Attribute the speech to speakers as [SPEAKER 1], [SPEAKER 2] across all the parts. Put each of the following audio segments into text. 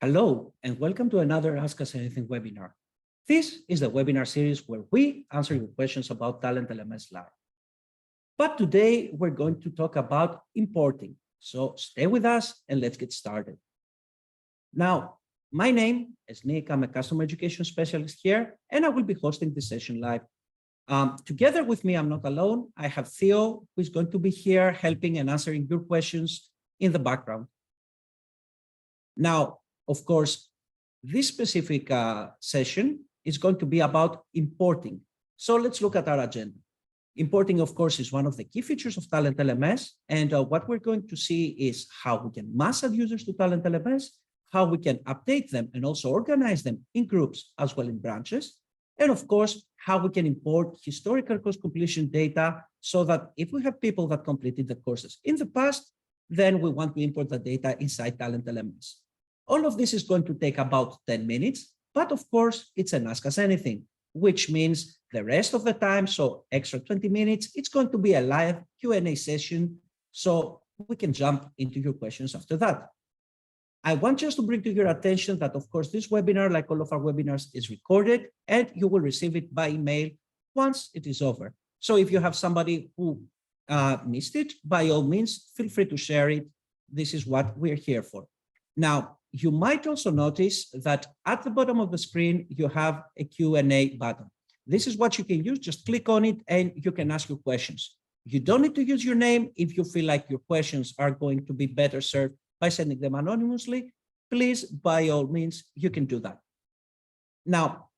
[SPEAKER 1] Hello, and welcome to another Ask Us Anything webinar. This is the webinar series where we answer your questions about TalentLMS Live. But today we're going to talk about importing. So stay with us and let's get started. Now, my name is Nick. I'm a customer education specialist here, and I will be hosting this session live. Together with me, I'm not alone. I have Theo, who is going to be here helping and answering your questions in the background. Now, of course, this specific session is going to be about importing. So let's look at our agenda. Importing, of course, is one of the key features of TalentLMS. And what we're going to see is how we can mass add users to TalentLMS, how we can update them and also organize them in groups as well in branches. And of course, how we can import historical course completion data so that if we have people that completed the courses in the past, then we want to import the data inside TalentLMS. All of this is going to take about 10 minutes, but of course, it's an Ask Us Anything, which means the rest of the time, so extra 20 minutes, it's going to be a live Q&A session, so we can jump into your questions after that. I want just to bring to your attention that, of course, this webinar, like all of our webinars, is recorded, and you will receive it by email once it is over. So if you have somebody who missed it, by all means, feel free to share it. This is what we're here for. Now, you might also notice that at the bottom of the screen, you have a Q&A button. This is what you can use. Just click on it and you can ask your questions. You don't need to use your name. If you feel like your questions are going to be better served by sending them anonymously, please, by all means, you can do that. Now,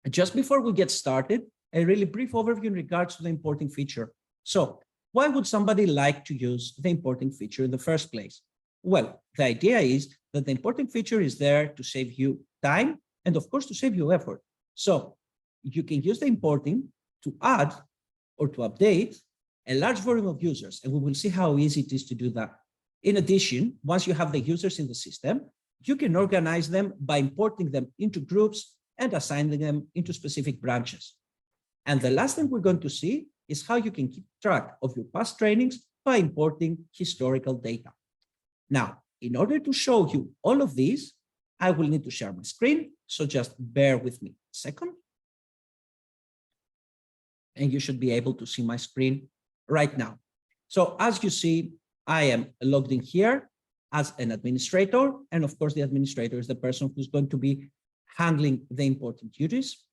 [SPEAKER 1] just before we get started, a really brief overview in regards to the importing feature. So why would somebody like to use the importing feature in the first place? Well, the idea is that the importing feature is there to save you time and, of course, to save you effort. So you can use the importing to add or to update a large volume of users, and we will see how easy it is to do that. In addition, once you have the users in the system, you can organize them by importing them into groups and assigning them into specific branches. And the last thing we're going to see is how you can keep track of your past trainings by importing historical data. Now, in order to show you all of these, I will need to share my screen. So just bear with me a second. And you should be able to see my screen right now. So as you see, I am logged in here as an administrator. And of course, the administrator is the person who's going to be handling the importing duties.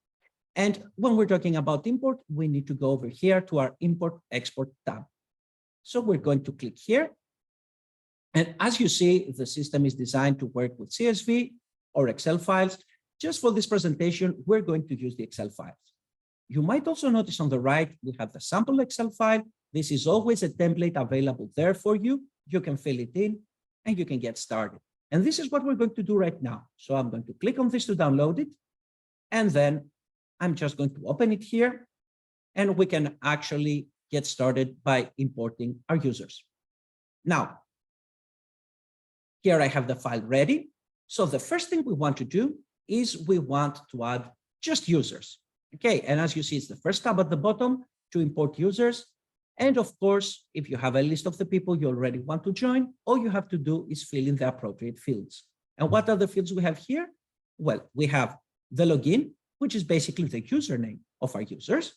[SPEAKER 1] And when we're talking about import, we need to go over here to our Import Export tab. So we're going to click here. And as you see, the system is designed to work with CSV or Excel files. Just for this presentation, we're going to use the Excel files. You might also notice on the right, we have the sample Excel file. This is always a template available there for you. You can fill it in and you can get started. And this is what we're going to do right now. So I'm going to click on this to download it. And then I'm just going to open it here. And we can actually get started by importing our users. Now, here I have the file ready. So the first thing we want to do is we want to add just users. Okay, and as you see, it's the first tab at the bottom to import users. And of course, if you have a list of the people you already want to join, all you have to do is fill in the appropriate fields. And what are the fields we have here? Well, we have the login, which is basically the username of our users.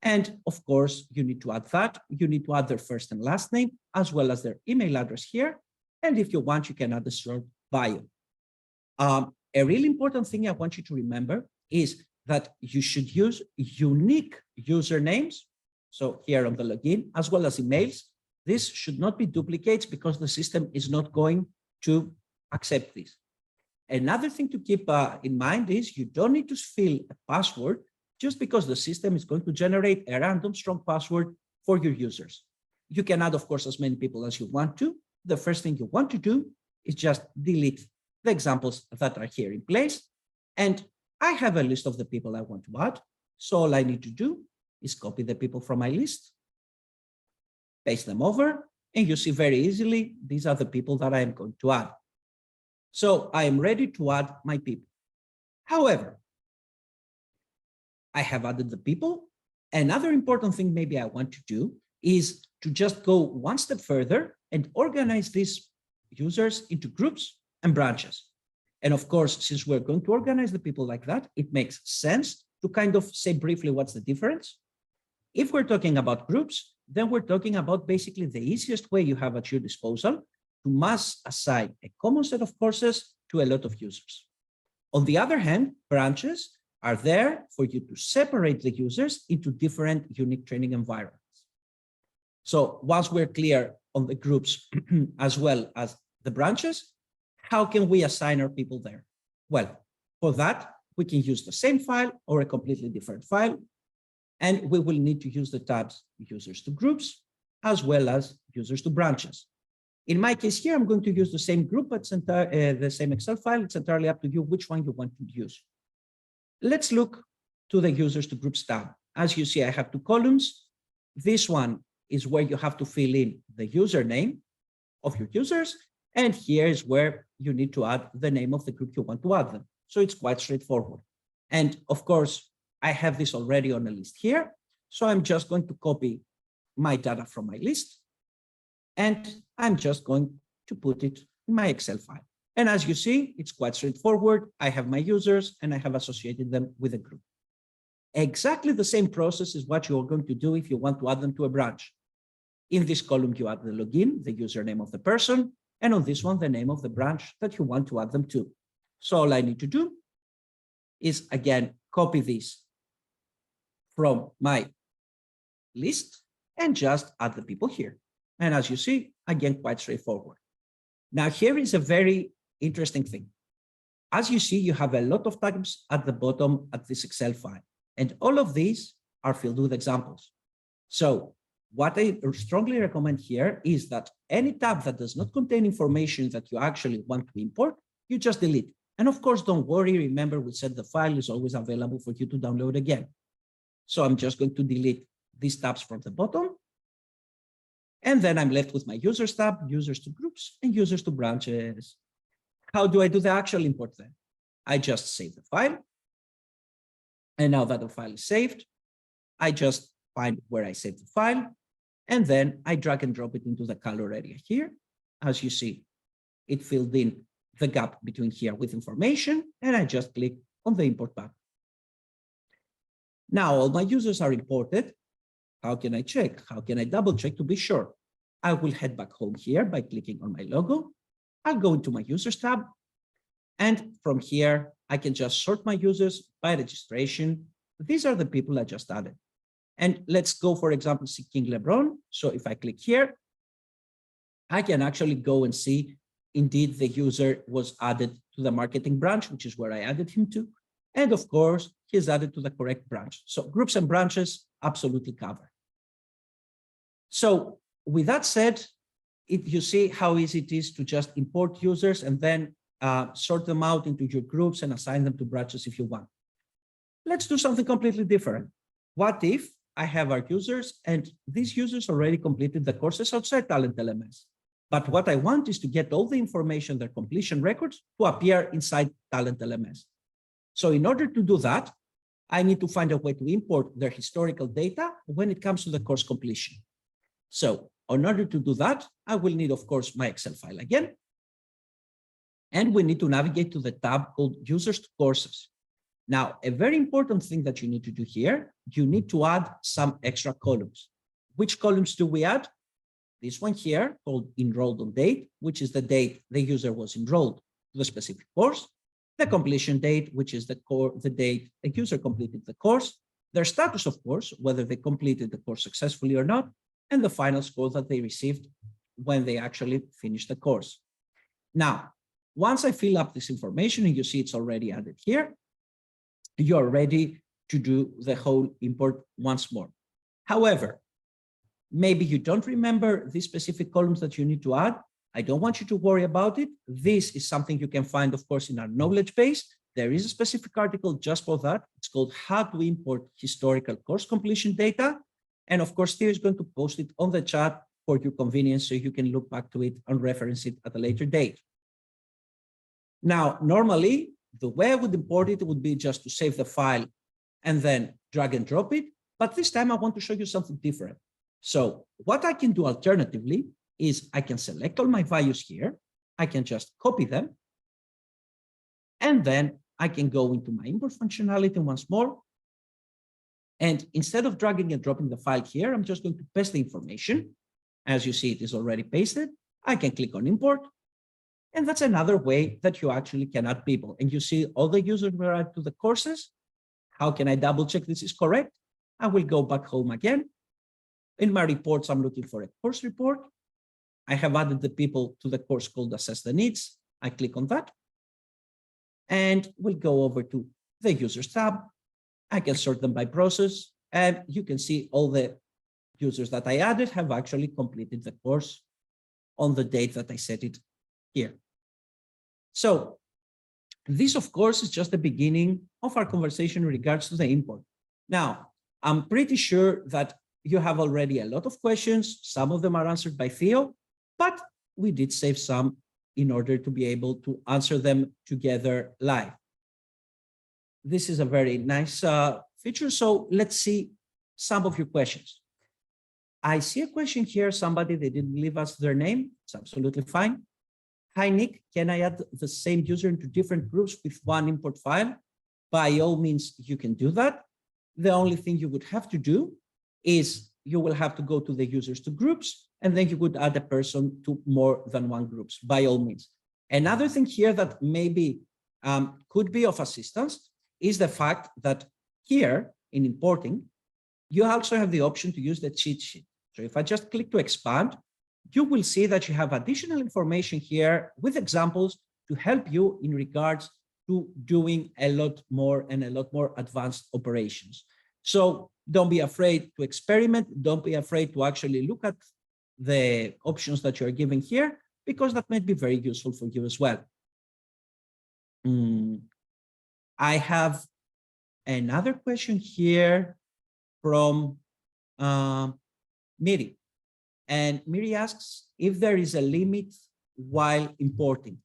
[SPEAKER 1] And of course, you need to add that. You need to add their first and last name, as well as their email address here. And if you want, you can add the short bio. A really important thing I want you to remember is that you should use unique usernames. So here on the login, as well as emails. This should not be duplicates because the system is not going to accept this. Another thing to keep in mind is you don't need to fill a password just because the system is going to generate a random strong password for your users. You can add, of course, as many people as you want to. The first thing you want to do is just delete the examples that are here in place. And I have a list of the people I want to add. So all I need to do is copy the people from my list, paste them over, and you see very easily, these are the people that I am going to add. So I am ready to add my people. However, I have added the people. Another important thing maybe I want to do is to just go one step further and organize these users into groups and branches. And of course, since we're going to organize the people like that, it makes sense to kind of say briefly what's the difference. If we're talking about groups, then we're talking about basically the easiest way you have at your disposal to mass assign a common set of courses to a lot of users. On the other hand, branches are there for you to separate the users into different unique training environments. So once we're clear on the groups as well as the branches, how can we assign our people there? Well, for that, we can use the same file or a completely different file. And we will need to use the tabs users to groups as well as users to branches. In my case here, I'm going to use the same group, but the same Excel file. It's entirely up to you which one you want to use. Let's look to the users to groups tab. As you see, I have two columns. This one is where you have to fill in the username of your users. And here is where you need to add the name of the group you want to add them. So it's quite straightforward. And of course, I have this already on a list here. So I'm just going to copy my data from my list. And I'm just going to put it in my Excel file. And as you see, it's quite straightforward. I have my users and I have associated them with a group. Exactly the same process is what you're going to do if you want to add them to a branch. In this column, you add the login, the username of the person, and on this one, the name of the branch that you want to add them to. So all I need to do is, again, copy this from my list and just add the people here. And as you see, again, quite straightforward. Now, here is a very interesting thing. As you see, you have a lot of tabs at the bottom of this Excel file, and all of these are filled with examples. So what I strongly recommend here is that any tab that does not contain information that you actually want to import, you just delete. And of course, don't worry. Remember, we said the file is always available for you to download again. So I'm just going to delete these tabs from the bottom. And then I'm left with my users tab, users to groups, and users to branches. How do I do the actual import then? I just save the file. And now that the file is saved, I just find where I saved the file. And then I drag and drop it into the color area here. As you see, it filled in the gap between here with information, and I just click on the import button. Now all my users are imported. How can I check? How can I double check to be sure? I will head back home here by clicking on my logo. I'll go into my users tab. And from here, I can just sort my users by registration. These are the people I just added. And let's go, for example, see King Lebron. So if I click here, I can actually go and see, indeed, the user was added to the marketing branch, which is where I added him to. And of course, he's added to the correct branch. So groups and branches absolutely covered. So with that said, you see how easy it is to just import users and then sort them out into your groups and assign them to branches if you want. Let's do something completely different. What if I have our users and these users already completed the courses outside TalentLMS? But what I want is to get all the information, their completion records, to appear inside TalentLMS. So in order to do that, I need to find a way to import their historical data when it comes to the course completion. So in order to do that, I will need, of course, my Excel file again. And we need to navigate to the tab called Users to Courses. Now, a very important thing that you need to do here, you need to add some extra columns. Which columns do we add? This one here called Enrolled on Date, which is the date the user was enrolled to the specific course. The completion date, which is the date the user completed the course. Their status, of course, whether they completed the course successfully or not, and the final score that they received when they actually finished the course. Now, once I fill up this information and you see it's already added here, you're ready to do the whole import once more. However, maybe you don't remember these specific columns that you need to add. I don't want you to worry about it. This is something you can find, of course, in our knowledge base. There is a specific article just for that. It's called How to Import Historical Course Completion Data. And of course, Theo is going to post it on the chat for your convenience so you can look back to it and reference it at a later date. Now, normally, the way I would import it would be just to save the file and then drag and drop it. But this time I want to show you something different. So what I can do alternatively is I can select all my values here. I can just copy them. And then I can go into my import functionality once more. And instead of dragging and dropping the file here, I'm just going to paste the information. As you see, it is already pasted. I can click on import. And that's another way that you actually can add people. And you see all the users were added to the courses. How can I double check this is correct? I will go back home again. In my reports, I'm looking for a course report. I have added the people to the course called Assess the Needs. I click on that. And we'll go over to the Users tab. I can sort them by process. And you can see all the users that I added have actually completed the course on the date that I set it here. So this, of course, is just the beginning of our conversation in regards to the import. Now, I'm pretty sure that you have already a lot of questions. Some of them are answered by Theo, but we did save some in order to be able to answer them together live. This is a very nice feature. So let's see some of your questions. I see a question here. Somebody, they didn't leave us their name. It's absolutely fine. Hi, Nick, can I add the same user into different groups with one import file? By all means, you can do that. The only thing you would have to do is you will have to go to the users to groups, and then you would add a person to more than one groups, by all means. Another thing here that maybe could be of assistance is the fact that here in importing, you also have the option to use the cheat sheet. So if I just click to expand, you will see that you have additional information here with examples to help you in regards to doing a lot more and a lot more advanced operations. So don't be afraid to experiment. Don't be afraid to actually look at the options that you're giving here, because that might be very useful for you as well. I have another question here from Miri. And Miri asks if there is a limit while importing.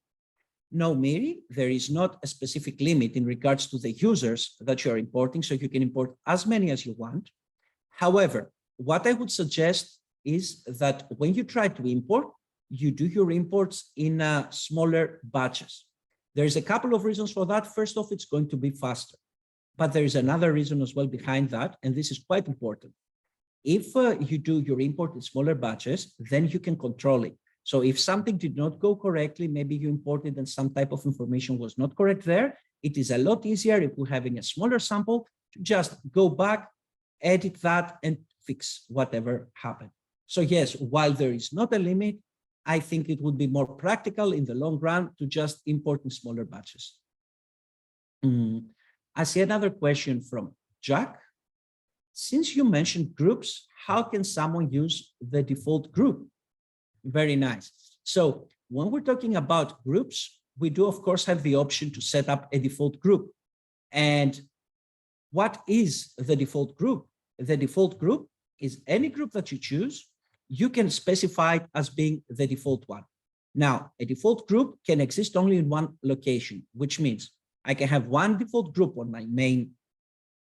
[SPEAKER 1] No, Miri, there is not a specific limit in regards to the users that you're importing, so you can import as many as you want. However, what I would suggest is that when you try to import, you do your imports in smaller batches. There's a couple of reasons for that. First off, it's going to be faster. But there is another reason as well behind that, and this is quite important. If you do your import in smaller batches, then you can control it. So if something did not go correctly, maybe you imported and some type of information was not correct there, it is a lot easier if we're having a smaller sample to just go back, edit that, and fix whatever happened. So yes, while there is not a limit, I think it would be more practical in the long run to just import in smaller batches. I see another question from Jack. Since you mentioned groups, how can someone use the default group? Very nice. So when we're talking about groups, we do, of course, have the option to set up a default group. And what is the default group? The default group is any group that you choose. You can specify it as being the default one. Now, a default group can exist only in one location, which means I can have one default group on my main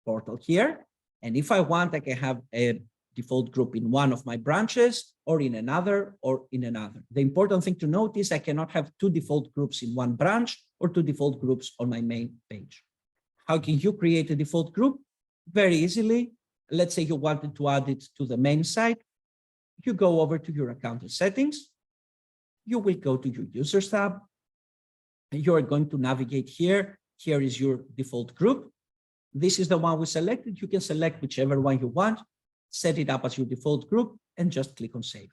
[SPEAKER 1] portal here. And if I want, I can have a default group in one of my branches or in another or in another. The important thing to note is I cannot have two default groups in one branch or two default groups on my main page. How can you create a default group? Very easily. Let's say you wanted to add it to the main site. You go over to your account and settings. You will go to your users tab. You are going to navigate here. Here is your default group. This is the one we selected. You can select whichever one you want, set it up as your default group, and just click on save.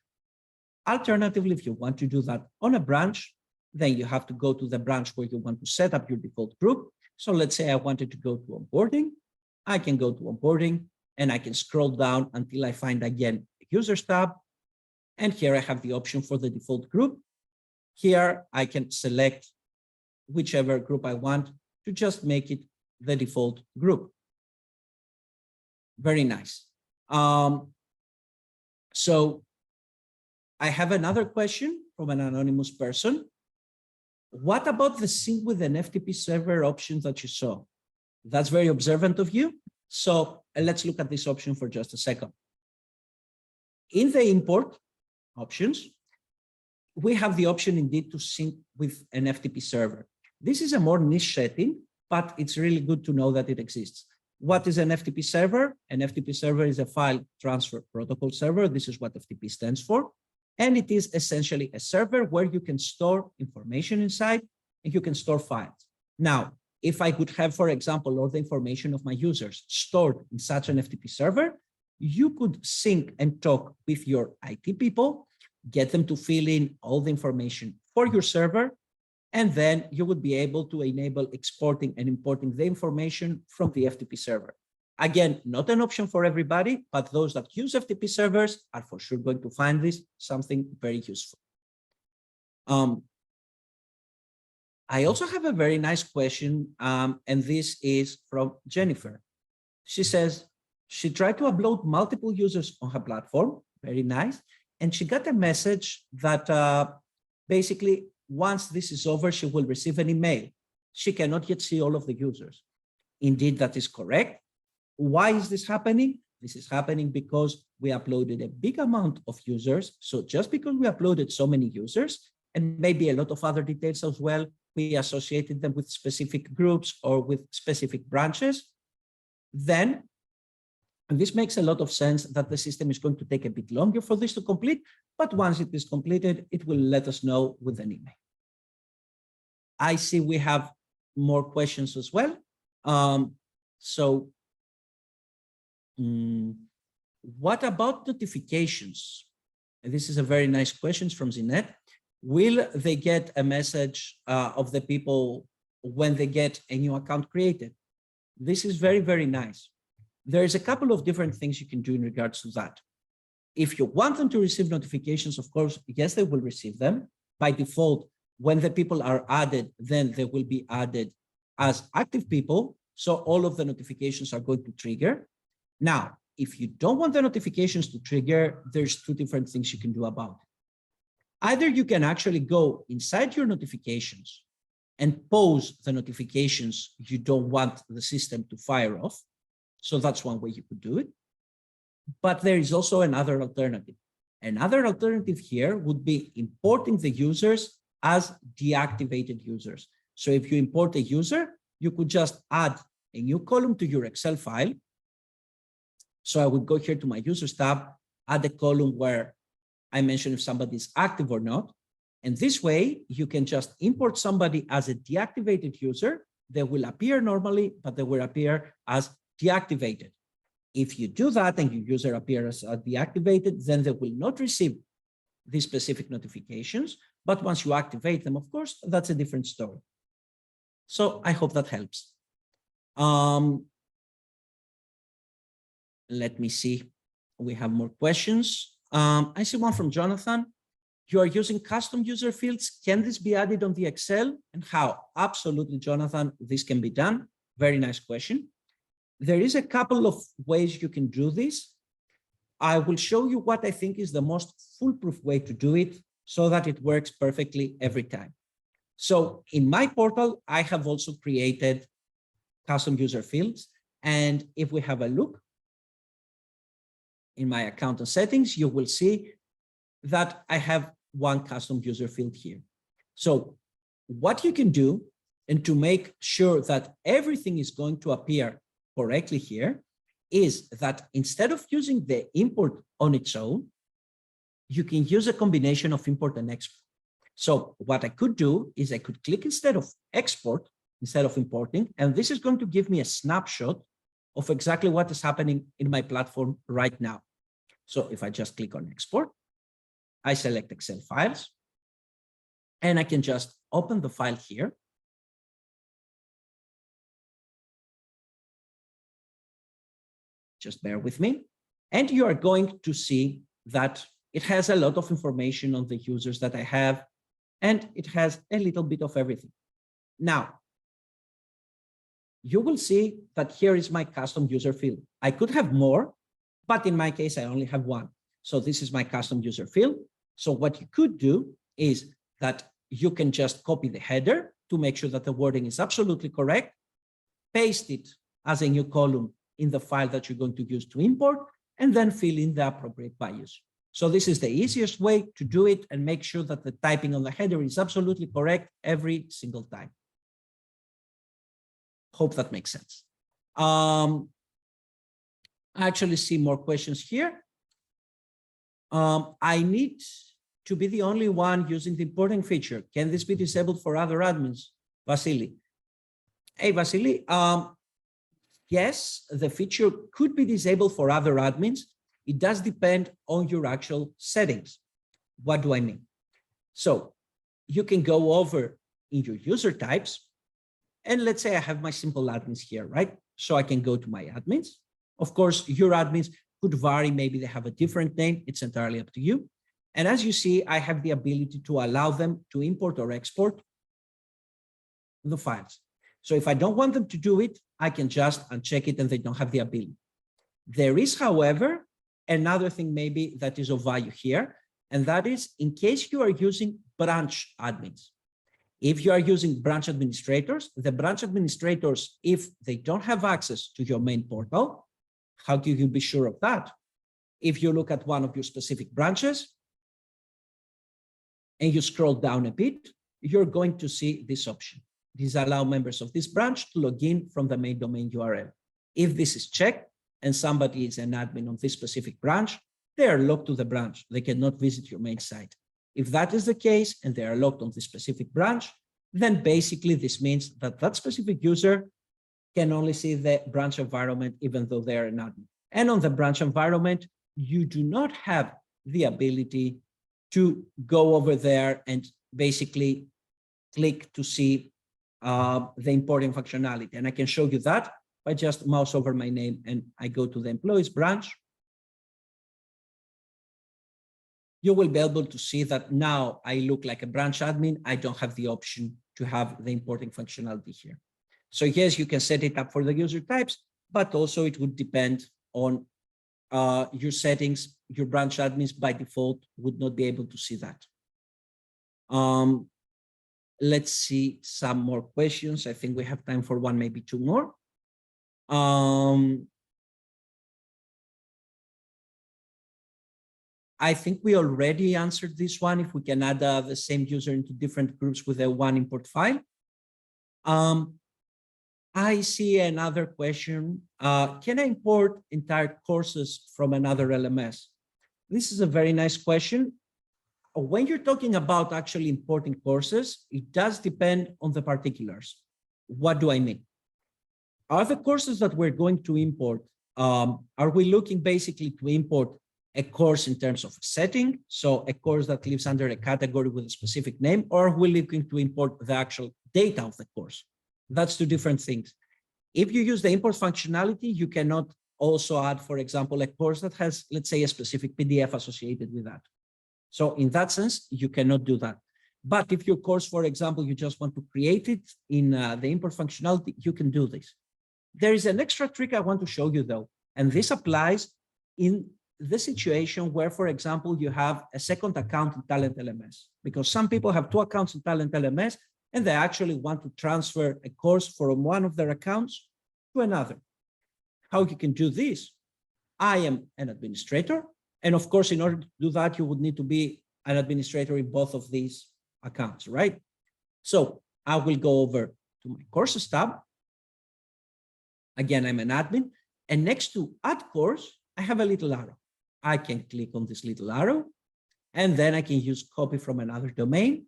[SPEAKER 1] Alternatively, if you want to do that on a branch, then you have to go to the branch where you want to set up your default group. So let's say I wanted to go to onboarding. I can go to onboarding and I can scroll down until I find again the users tab. And here I have the option for the default group. Here I can select whichever group I want to just make it the default group. Very nice. So I have another question from an anonymous person. What about the sync with an FTP server option that you saw? That's very observant of you. So let's look at this option for just a second. In the import options, we have the option indeed to sync with an FTP server. This is a more niche setting, but it's really good to know that it exists. What is an FTP server? An FTP server is a file transfer protocol server. This is what FTP stands for. And it is essentially a server where you can store information inside and you can store files. Now, if I could have, for example, all the information of my users stored in such an FTP server, you could sync and talk with your IT people, get them to fill in all the information for your server, and then you would be able to enable exporting and importing the information from the FTP server. Again, not an option for everybody, but those that use FTP servers are for sure going to find this something very useful. I also have a very nice question, and this is from Jennifer. She says she tried to upload multiple users on her platform, very nice, and she got a message that basically once this is over, she will receive an email. She cannot yet see all of the users. Indeed, that is correct. Why is this happening? This is happening because we uploaded a big amount of users. So just because we uploaded so many users, and maybe a lot of other details as well, we associated them with specific groups or with specific branches, then this makes a lot of sense that the system is going to take a bit longer for this to complete, but once it is completed, it will let us know with an email. I see we have more questions as well. What about notifications? And this is a very nice question from Zinette. Will they get a message of the people when they get a new account created? This is very, very nice. There is a couple of different things you can do in regards to that. If you want them to receive notifications, of course, yes, they will receive them. By default, when the people are added, then they will be added as active people. So all of the notifications are going to trigger. Now, if you don't want the notifications to trigger, there's two different things you can do about it. Either you can actually go inside your notifications and pause the notifications you don't want the system to fire off. So that's one way you could do it. But there is also another alternative. Another alternative here would be importing the users as deactivated users. So if you import a user, you could just add a new column to your Excel file. So I would go here to my users tab, add a column where I mention if somebody is active or not. And this way you can just import somebody as a deactivated user. They will appear normally, but they will appear as deactivated. If you do that and your user appears as deactivated, then they will not receive these specific notifications. But once you activate them, of course, that's a different story. So I hope that helps. Let me see. We have more questions. I see one from Jonathan. You are using custom user fields. Can this be added on the Excel and how? Absolutely, Jonathan, this can be done. Very nice question. There is a couple of ways you can do this. I will show you what I think is the most foolproof way to do it so that it works perfectly every time. So in my portal, I have also created custom user fields. And if we have a look in my account and settings, you will see that I have one custom user field here. So what you can do, and to make sure that everything is going to appear correctly here, is that instead of using the import on its own, you can use a combination of import and export. So what I could do is I could click instead of export, instead of importing, and this is going to give me a snapshot of exactly what is happening in my platform right now. So if I just click on export, I select Excel files, and I can just open the file here. Just bear with me. And you are going to see that it has a lot of information on the users that I have, and it has a little bit of everything. Now, you will see that here is my custom user field. I could have more, but in my case, I only have one. So this is my custom user field. So what you could do is that you can just copy the header to make sure that the wording is absolutely correct, paste it as a new column in the file that you're going to use to import, and then fill in the appropriate values. So this is the easiest way to do it and make sure that the typing on the header is absolutely correct every single time. Hope that makes sense. I actually see more questions here. I need to be the only one using the importing feature. Can this be disabled for other admins? Vasily. Hey, Vasily. Yes, the feature could be disabled for other admins. It does depend on your actual settings. What do I mean? So you can go over in your user types, and let's say I have my simple admins here, right? So I can go to my admins. Of course, your admins could vary. Maybe they have a different name. It's entirely up to you. And as you see, I have the ability to allow them to import or export the files. So if I don't want them to do it, I can just uncheck it and they don't have the ability. There is, however, another thing maybe that is of value here, and that is in case you are using branch admins. If you are using branch administrators, the branch administrators, if they don't have access to your main portal, how can you be sure of that? If you look at one of your specific branches and you scroll down a bit, you're going to see this option. These allow members of this branch to log in from the main domain URL. If this is checked and somebody is an admin on this specific branch, they are locked to the branch. They cannot visit your main site. If that is the case and they are locked on this specific branch, then basically this means that that specific user can only see the branch environment even though they are an admin. And on the branch environment, you do not have the ability to go over there and basically click to see the importing functionality. And I can show you that by just mouse over my name and I go to the employees branch. You will be able to see that now I look like a branch admin. I don't have the option to have the importing functionality here. So yes, you can set it up for the user types, but also it would depend on your settings. Your branch admins by default would not be able to see that. Let's see some more questions. I think we have time for one, maybe two more. I think we already answered this one. If we can add the same user into different groups with a one import file. I see another question. Can I import entire courses from another LMS? This is a very nice question. When you're talking about actually importing courses, it does depend on the particulars. What do I mean? Are the courses that we're going to import, are we looking basically to import a course in terms of setting, so a course that lives under a category with a specific name, or are we looking to import the actual data of the course? That's two different things. If you use the import functionality, you cannot also add, for example, a course that has, let's say, a specific PDF associated with that. So in that sense, you cannot do that. But if your course, for example, you just want to create it in the import functionality, you can do this. There is an extra trick I want to show you though, and this applies in the situation where, for example, you have a second account in TalentLMS, because some people have two accounts in TalentLMS and they actually want to transfer a course from one of their accounts to another. How you can do this? I am an administrator. And of course, in order to do that, you would need to be an administrator in both of these accounts, right? So I will go over to my courses tab. Again, I'm an admin. And next to add course, I have a little arrow. I can click on this little arrow, and then I can use copy from another domain.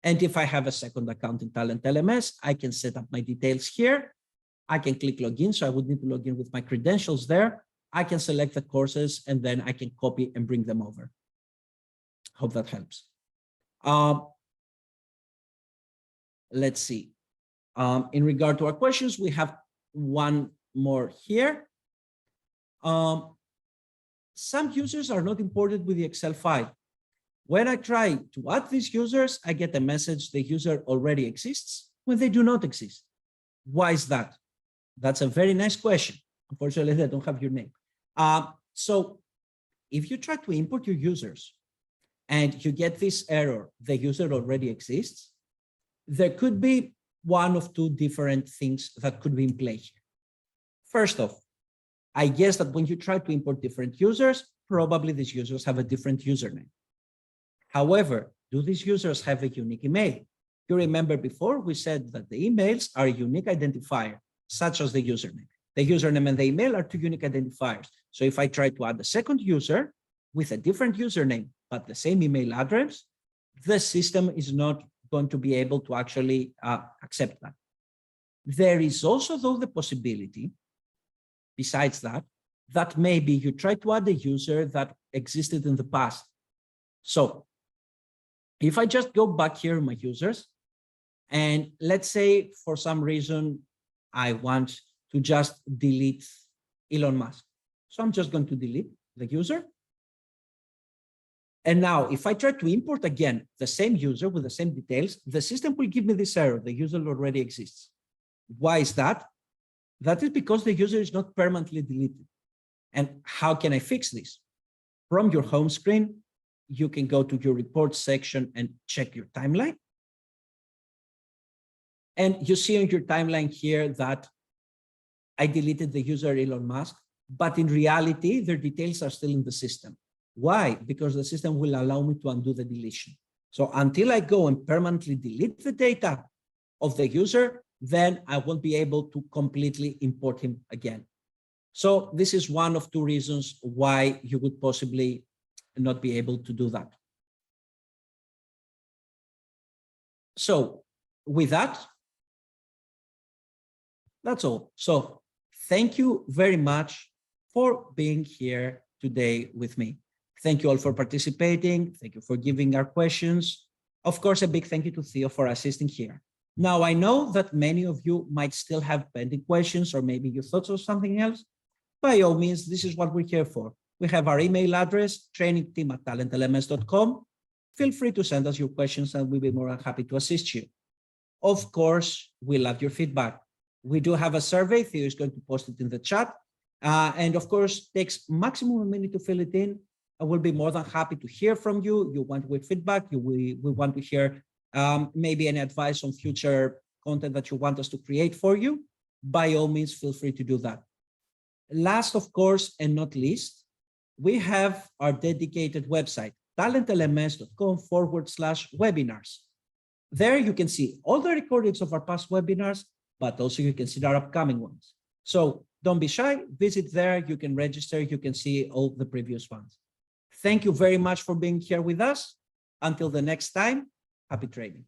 [SPEAKER 1] And if I have a second account in TalentLMS, I can set up my details here. I can click login. So I would need to log in with my credentials there. I can select the courses and then I can copy and bring them over. Hope that helps. Let's see. In regard to our questions, we have one more here. Some users are not imported with the Excel file. When I try to add these users, I get a message the user already exists when they do not exist. Why is that? That's a very nice question. Unfortunately, I don't have your name. So if you try to import your users and you get this error, the user already exists, there could be one of two different things that could be in play here. First off, I guess that when you try to import different users, probably these users have a different username. However, do these users have a unique email? You remember before we said that the emails are a unique identifier. such as the username. The username and the email are two unique identifiers. So if I try to add a second user with a different username, but the same email address, the system is not going to be able to actually accept that. There is also, though, the possibility, besides that, that maybe you try to add a user that existed in the past. So if I just go back here in my users, and let's say for some reason, I want to just delete Elon Musk. So I'm just going to delete the user. And now if I try to import again the same user with the same details, the system will give me this error. The user already exists. Why is that? That is because the user is not permanently deleted. And how can I fix this? From your home screen, you can go to your reports section and check your timeline. And you see on your timeline here that I deleted the user Elon Musk, but in reality, their details are still in the system. Why? Because the system will allow me to undo the deletion. So until I go and permanently delete the data of the user, then I won't be able to completely import him again. So this is one of two reasons why you would possibly not be able to do that. So with that, that's all. So thank you very much for being here today with me. Thank you all for participating. Thank you for giving our questions. Of course, a big thank you to Theo for assisting here. Now, I know that many of you might still have pending questions, or maybe you thought of something else. By all means, this is what we're here for. We have our email address, trainingteam@talentlms.com. Feel free to send us your questions and we'll be more than happy to assist you. Of course, we love your feedback. We do have a survey. Theo is going to post it in the chat. And of course, takes maximum a minute to fill it in. I will be more than happy to hear from you. You want with feedback, we want to hear maybe any advice on future content that you want us to create for you. By all means, feel free to do that. Last, of course, and not least, we have our dedicated website, talentlms.com/webinars. There you can see all the recordings of our past webinars, but also you can see our upcoming ones. So don't be shy, visit there, you can register, you can see all the previous ones. Thank you very much for being here with us. Until the next time, happy trading.